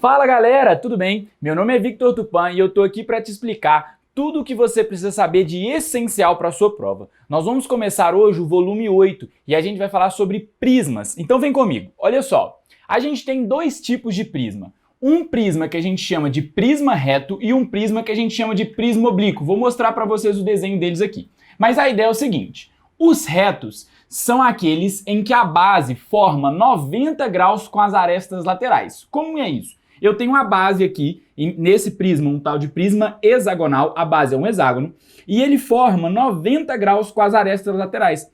Fala galera, tudo bem? Meu nome é Victor Tupã e eu tô aqui para te explicar tudo o que você precisa saber de essencial para a sua prova. Nós vamos começar hoje o volume 8 e a gente vai falar sobre prismas. Então vem comigo, olha só. A gente tem dois tipos de prisma. Um prisma que a gente chama de prisma reto e um prisma que a gente chama de prisma oblíquo. Vou mostrar para vocês o desenho deles aqui. Mas a ideia é o seguinte, os retos são aqueles em que a base forma 90 graus com as arestas laterais. Como é isso? Eu tenho a base aqui, nesse prisma, um tal de prisma hexagonal, a base é um hexágono, e ele forma 90 graus com as arestas laterais.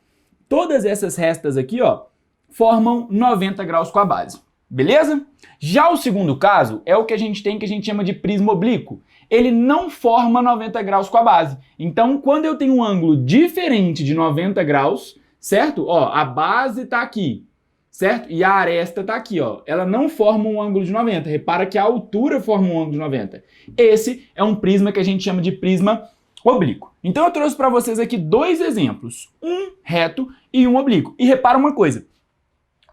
Todas essas restas aqui, ó, formam 90 graus com a base, beleza? Já o segundo caso é o que a gente tem, que a gente chama de prisma oblíquo. Ele não forma 90 graus com a base. Então, quando eu tenho um ângulo diferente de 90 graus, certo? Ó, a base está aqui, certo? E a aresta está aqui, ó. Ela não forma um ângulo de 90. Repara que a altura forma um ângulo de 90. Esse é um prisma que a gente chama de prisma oblíquo. Então eu trouxe para vocês aqui dois exemplos, um reto e um oblíquo. E repara uma coisa,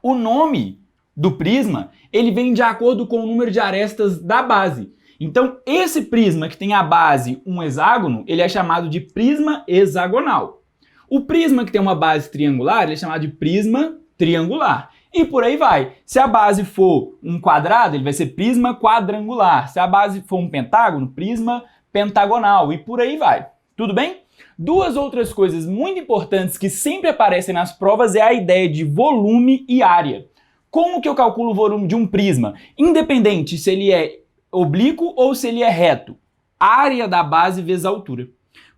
o nome do prisma, ele vem de acordo com o número de arestas da base. Então esse prisma que tem a base um hexágono, ele é chamado de prisma hexagonal. O prisma que tem uma base triangular, ele é chamado de prisma triangular. E por aí vai. Se a base for um quadrado, ele vai ser prisma quadrangular. Se a base for um pentágono, prisma pentagonal. E por aí vai. Tudo bem? Duas outras coisas muito importantes que sempre aparecem nas provas é a ideia de volume e área. Como que eu calculo o volume de um prisma? Independente se ele é oblíquo ou se ele é reto. Área da base vezes a altura.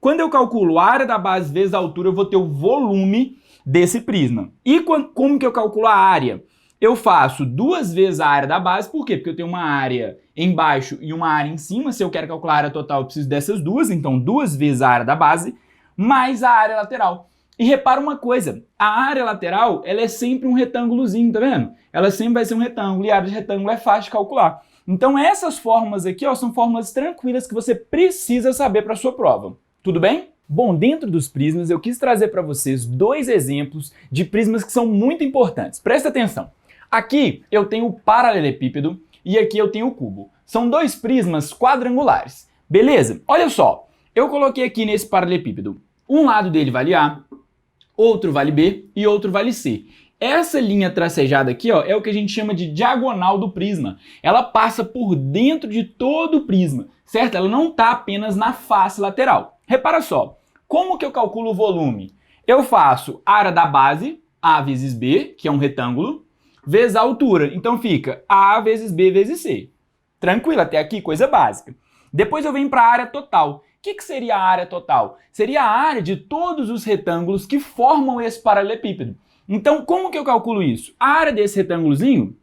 Quando eu calculo a área da base vezes a altura, eu vou ter o volume desse prisma. E como que eu calculo a área? Eu faço duas vezes a área da base, por quê? Porque eu tenho uma área embaixo e uma área em cima. Se eu quero calcular a área total, eu preciso dessas duas, então duas vezes a área da base, mais a área lateral. E repara uma coisa, a área lateral, ela é sempre um retângulozinho, tá vendo? Ela sempre vai ser um retângulo, e a área de retângulo é fácil de calcular. Então essas fórmulas aqui, ó, são fórmulas tranquilas que você precisa saber para a sua prova. Tudo bem? Bom, dentro dos prismas eu quis trazer para vocês dois exemplos de prismas que são muito importantes. Presta atenção. Aqui eu tenho o paralelepípedo e aqui eu tenho o cubo. São dois prismas quadrangulares. Beleza? Olha só, eu coloquei aqui nesse paralelepípedo. Um lado dele vale A, outro vale B e outro vale C. Essa linha tracejada aqui, ó, é o que a gente chama de diagonal do prisma. Ela passa por dentro de todo o prisma, certo? Ela não está apenas na face lateral. Repara só, como que eu calculo o volume? Eu faço a área da base, A vezes B, que é um retângulo, vezes a altura. Então fica A vezes B vezes C. Tranquilo, até aqui, coisa básica. Depois eu venho para a área total. O que seria a área total? Seria a área de todos os retângulos que formam esse paralelepípedo. Então, como que eu calculo isso? A área desse retângulozinho,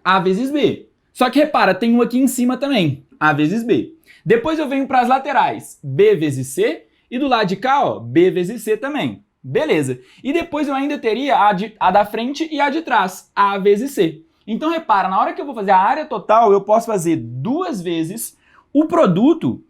A vezes B. Só que repara, tem um aqui em cima também, A vezes B. Depois eu venho para as laterais, B vezes C, e do lado de cá, ó, B vezes C também. Beleza. E depois eu ainda teria a da frente e a de trás, A vezes C. Então repara, na hora que eu vou fazer a área total, eu posso fazer duas vezes o produto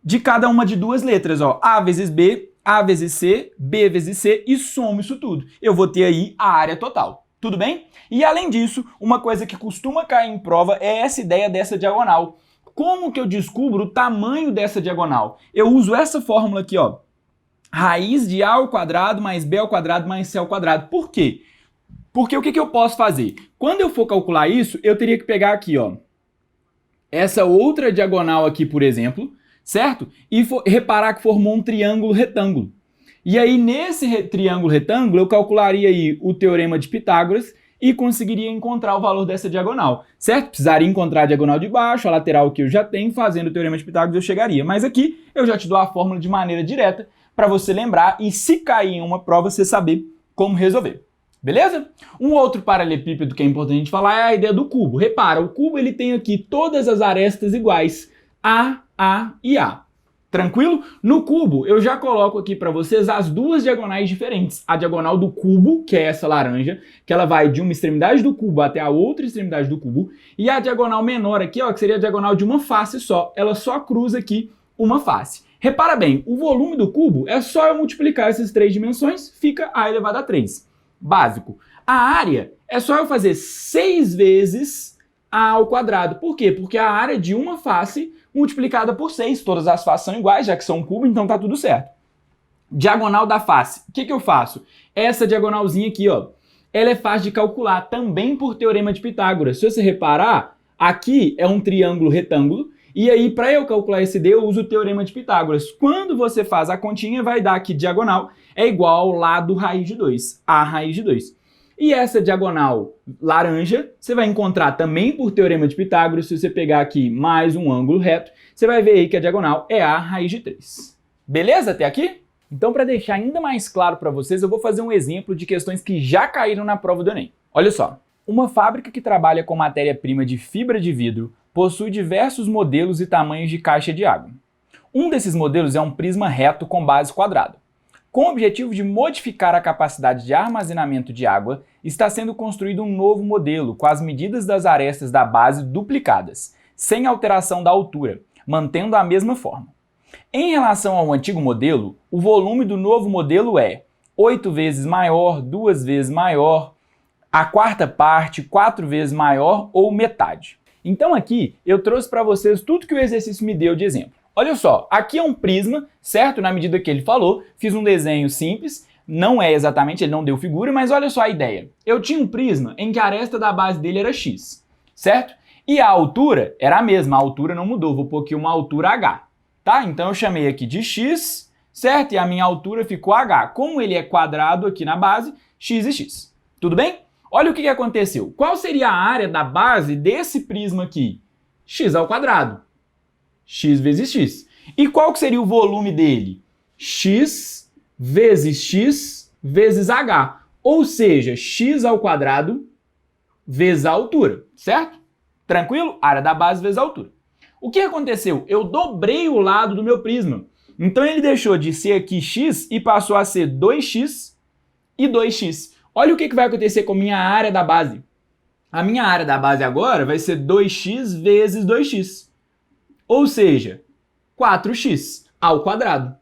de cada uma de duas letras, ó, A vezes B, A vezes C, B vezes C, e somo isso tudo. Eu vou ter aí a área total. Tudo bem? E além disso, uma coisa que costuma cair em prova é essa ideia dessa diagonal. Como que eu descubro o tamanho dessa diagonal? Eu uso essa fórmula aqui, ó. Raiz de A ao quadrado mais B ao quadrado mais C ao quadrado. Por quê? Porque o que eu posso fazer? Quando eu for calcular isso, eu teria que pegar aqui, ó, essa outra diagonal aqui, por exemplo, certo? E reparar que formou um triângulo retângulo. E aí, nesse triângulo retângulo, eu calcularia aí o teorema de Pitágoras e conseguiria encontrar o valor dessa diagonal, certo? Precisaria encontrar a diagonal de baixo, a lateral que eu já tenho, fazendo o teorema de Pitágoras eu chegaria. Mas aqui eu já te dou a fórmula de maneira direta para você lembrar e, se cair em uma prova, você saber como resolver. Beleza? Um outro paralelepípedo que é importante a gente falar é a ideia do cubo. Repara, o cubo ele tem aqui todas as arestas iguais, A e A. Tranquilo? No cubo, eu já coloco aqui para vocês as duas diagonais diferentes. A diagonal do cubo, que é essa laranja, que ela vai de uma extremidade do cubo até a outra extremidade do cubo. E a diagonal menor aqui, ó, que seria a diagonal de uma face só. Ela só cruza aqui uma face. Repara bem, o volume do cubo é só eu multiplicar essas três dimensões, fica A elevado a 3. Básico. A área é só eu fazer 6 vezes a ao quadrado. Por quê? Porque a área de uma face multiplicada por 6. Todas as faces são iguais, já que são um cubo, então tá tudo certo. Diagonal da face. O que eu faço? Essa diagonalzinha aqui, ó, ela é fácil de calcular também por teorema de Pitágoras. Se você reparar, aqui é um triângulo retângulo, e aí para eu calcular esse D eu uso o teorema de Pitágoras. Quando você faz a continha, vai dar que diagonal é igual ao lado raiz de 2, a raiz de 2. E essa diagonal laranja, você vai encontrar também por teorema de Pitágoras. Se você pegar aqui mais um ângulo reto, você vai ver aí que a diagonal é a raiz de 3. Beleza até aqui? Então, para deixar ainda mais claro para vocês, eu vou fazer um exemplo de questões que já caíram na prova do Enem. Olha só, uma fábrica que trabalha com matéria-prima de fibra de vidro possui diversos modelos e tamanhos de caixa de água. Um desses modelos é um prisma reto com base quadrada. Com o objetivo de modificar a capacidade de armazenamento de água, está sendo construído um novo modelo com as medidas das arestas da base duplicadas, sem alteração da altura, mantendo a mesma forma. Em relação ao antigo modelo, o volume do novo modelo é 8 vezes maior, 2 vezes maior, a quarta parte, 4 vezes maior ou metade. Então aqui eu trouxe para vocês tudo que o exercício me deu de exemplo. Olha só, aqui é um prisma, certo? Na medida que ele falou, fiz um desenho simples, não é exatamente, ele não deu figura, mas olha só a ideia. Eu tinha um prisma em que a aresta da base dele era x, certo? E a altura era a mesma, a altura não mudou, vou pôr aqui uma altura h, tá? Então eu chamei aqui de x, certo? E a minha altura ficou h. Como ele é quadrado aqui na base, x e x. Tudo bem? Olha o que aconteceu. Qual seria a área da base desse prisma aqui? X ao quadrado. X vezes x. E qual que seria o volume dele? X vezes h. Ou seja, x ao quadrado vezes a altura, certo? Tranquilo? Área da base vezes a altura. O que aconteceu? Eu dobrei o lado do meu prisma. Então ele deixou de ser aqui x e passou a ser 2x e 2x. Olha o que vai acontecer com a minha área da base. A minha área da base agora vai ser 2x vezes 2x. Ou seja, 4x ao quadrado.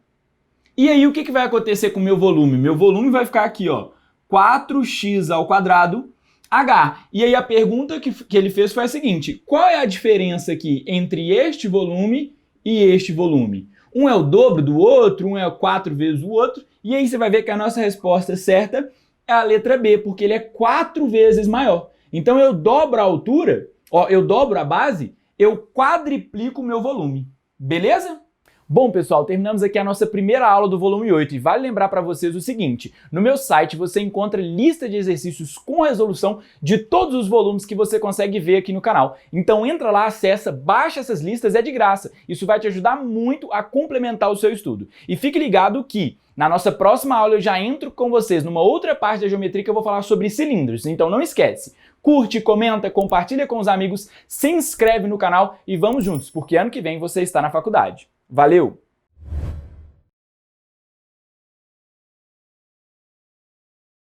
E aí o que vai acontecer com o meu volume? Meu volume vai ficar aqui, ó, 4x ao quadrado h. E aí a pergunta que ele fez foi a seguinte: qual é a diferença aqui entre este volume e este volume? Um é o dobro do outro, um é 4 vezes o outro. E aí você vai ver que a nossa resposta certa é a letra B, porque ele é 4 vezes maior. Então eu dobro a altura, ó, eu dobro a base, eu quadriplico o meu volume. Beleza? Bom, pessoal, terminamos aqui a nossa primeira aula do volume 8 e vale lembrar para vocês o seguinte: no meu site você encontra lista de exercícios com resolução de todos os volumes que você consegue ver aqui no canal. Então entra lá, acessa, baixa essas listas, é de graça. Isso vai te ajudar muito a complementar o seu estudo. E fique ligado que na nossa próxima aula eu já entro com vocês numa outra parte da geometria que eu vou falar sobre cilindros. Então não esquece, curte, comenta, compartilha com os amigos, se inscreve no canal e vamos juntos, porque ano que vem você está na faculdade. Valeu!